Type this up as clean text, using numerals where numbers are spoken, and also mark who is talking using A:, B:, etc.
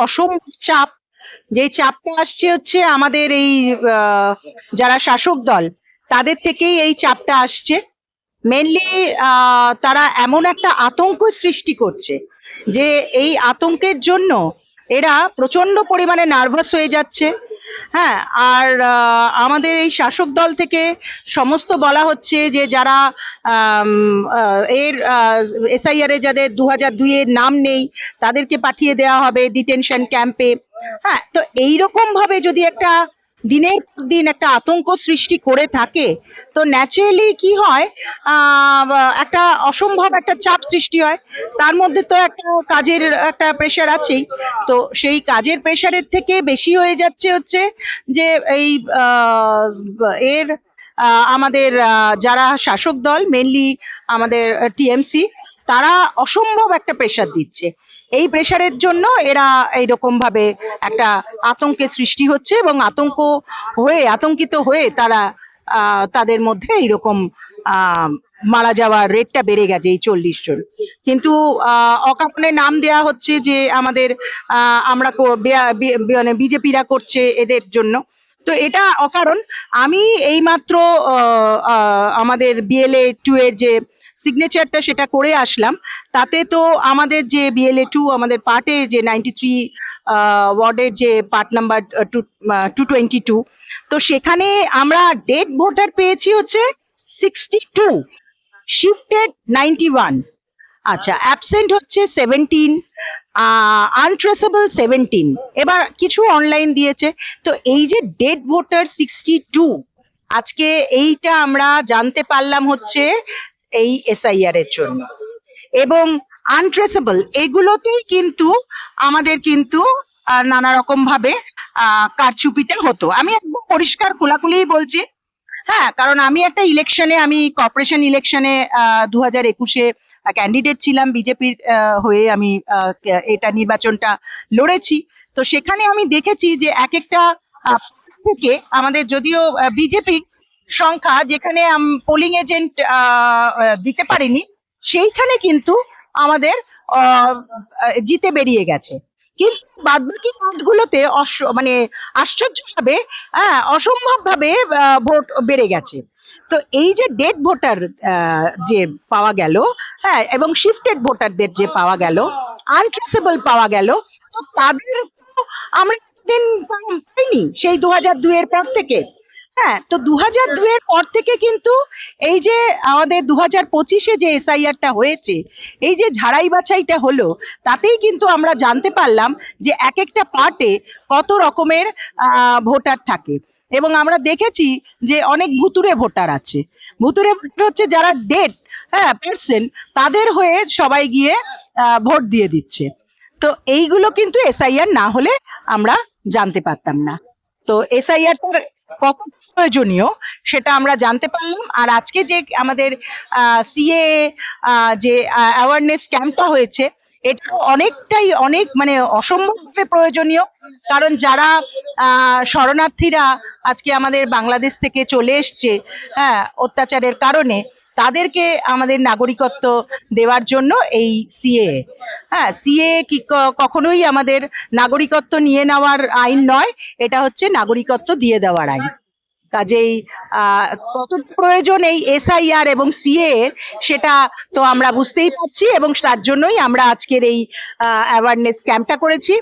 A: অসম্ভব চাপ, যে চাপটা আসছে হচ্ছে আমাদের এই যারা শাসক দল তাদের থেকেই এই চাপটা আসছে। মেনলি তারা এমন একটা আতঙ্ক সৃষ্টি করছে যে এই আতঙ্কের জন্য এরা প্রচন্ড পরিমাণে নার্ভাস হয়ে যাচ্ছে। হ্যাঁ, আর আমাদের এই শাসক দল থেকে সমস্ত বলা হচ্ছে যে যারা আম, এর এসআইআর এ যাদের 2002 এর নাম নেই তাদেরকে পাঠিয়ে দেওয়া হবে ডিটেনশন ক্যাম্পে। হ্যাঁ, তো এইরকম ভাবে যদি একটা দিনের পর দিন একটা আতঙ্ক সৃষ্টি করে থাকে, তো ন্যাচারালি কি হয়, একটা অসম্ভব একটা চাপ সৃষ্টি হয়। তার মধ্যে তো একটা কাজের একটা প্রেশার আছেই। তো সেই কাজের প্রেশারের থেকে বেশি হয়ে যাচ্ছে হচ্ছে যে এই এর আমাদের যারা শাসক দল মেনলি আমাদের টিএমসি, তারা অসম্ভব একটা প্রেশার দিচ্ছে। এই প্রেশারের জন্য এরা এইরকম ভাবে একটা আতঙ্কের সৃষ্টি হচ্ছে এবং আতঙ্কিত হয়ে তারা তাদের মধ্যে এইরকম মারা যাওয়ার রেটটা বেড়ে গেছে এই 40 জন। কিন্তু অকারণে নাম দেয়া হচ্ছে যে আমাদের মানে বিজেপিরা করছে এদের জন্য। তো এটা অকারণ। আমি এইমাত্র আমাদের BLA-2 এর যে সিগনেচারটা সেটা করে আসলাম। তাতে তো আমাদের যে BLA-2 আমাদের পার্টে যে 93 ওয়ার্ডের যে পার্ট নাম্বার 222, তো সেখানে আমরা ডেড ভোটার পেয়েছি হচ্ছে 62, শিফটেড 91। আচ্ছা, অ্যাবসেন্ট হচ্ছে 17, আনট্রেসেবল 17, এবার কিছু অনলাইন দিয়েছে। তো এই যে ডেড ভোটার 62, আজকে এইটা আমরা জানতে পারলাম হচ্ছে এই এসআইআর এর জন্য। এবং আনট্রেসেবল এগুলোতেই কিন্তু আমাদের কিন্তু নানা রকম ভাবে কারচুপিটা হতো। আমি একদম পরিষ্কার খোলাখুলিই বলছি। হ্যাঁ, কারণ আমি একটা ইলেকশনে, আমি কর্পোরেশন ইলেকশনে 2021-এ ক্যান্ডিডেট ছিলাম বিজেপির হয়ে। আমি এটা নির্বাচনটা লড়েছি। তো সেখানে আমি দেখেছি যে এক একটা থেকে আমাদের যদিও বিজেপির সংখ্যা যেখানে পোলিং এজেন্ট দিতে পারিনি, সেইখানে কিন্তু আমাদের জিতে বেরিয়ে গেছে। কিন্তু বাদবাকি ভোটগুলোতে মানে আশ্চর্যভাবে, হ্যাঁ, অসম্ভব ভাবে ভোট বেড়ে গেছে। তো এই যে ডেড ভোটার যে পাওয়া গেল, হ্যাঁ, এবং শিফটেড ভোটারদের যে পাওয়া গেল, আনট্রেসেবল পাওয়া গেল, তো তাদের তো আমরা দিন পাইনি সেই 2002 এর পর থেকে। হ্যাঁ, তো 2002 এর পর থেকে কিন্তু এই যে আমাদের 2025-এ যে এসআইআরটা হয়েছে, এই যে ঝাড়াই বাছাইটা হলো, তাতেই কিন্তু আমরা জানতে পারলাম যে এক একটা পার্টে কত রকমের ভোটার থাকে। এবং আমরা দেখেছি যে অনেক ভুতুড়ে ভোটার আছে। ভুতুড়ে ভোটার হচ্ছে যারা ডেড, হ্যাঁ, পার্সন, তাদের হয়ে সবাই গিয়ে ভোট দিয়ে দিচ্ছে। তো এইগুলো কিন্তু এসআইআর না হলে আমরা জানতে পারতাম না। তো এসআইআরটার কত প্রয়োজনীয় সেটা আমরা জানতে পারলাম। আর আজকে যে আমাদের সিএ যে অ্যাওয়ারনেস ক্যাম্পটা হয়েছে, এটা অনেক মানে অসম্ভবভাবে প্রয়োজনীয়। কারণ যারা শরণার্থীরা আজকে আমাদের বাংলাদেশ থেকে চলে এসছে, হ্যাঁ, অত্যাচারের কারণে, তাদেরকে আমাদের নাগরিকত্ব দেওয়ার জন্য এই সিএ। হ্যাঁ, সিএ কি কখনোই আমাদের নাগরিকত্ব নিয়ে নেওয়ার আইন নয়, এটা হচ্ছে নাগরিকত্ব দিয়ে দেওয়ার আইন। কাজেই কত প্রয়োজন এই এসআইআর এবং সিএ এর, সেটা তো আমরা বুঝতেই পারছি এবং তার জন্যই আমরা আজকের এই অ্যাওয়ারনেস ক্যাম্পটা করেছি।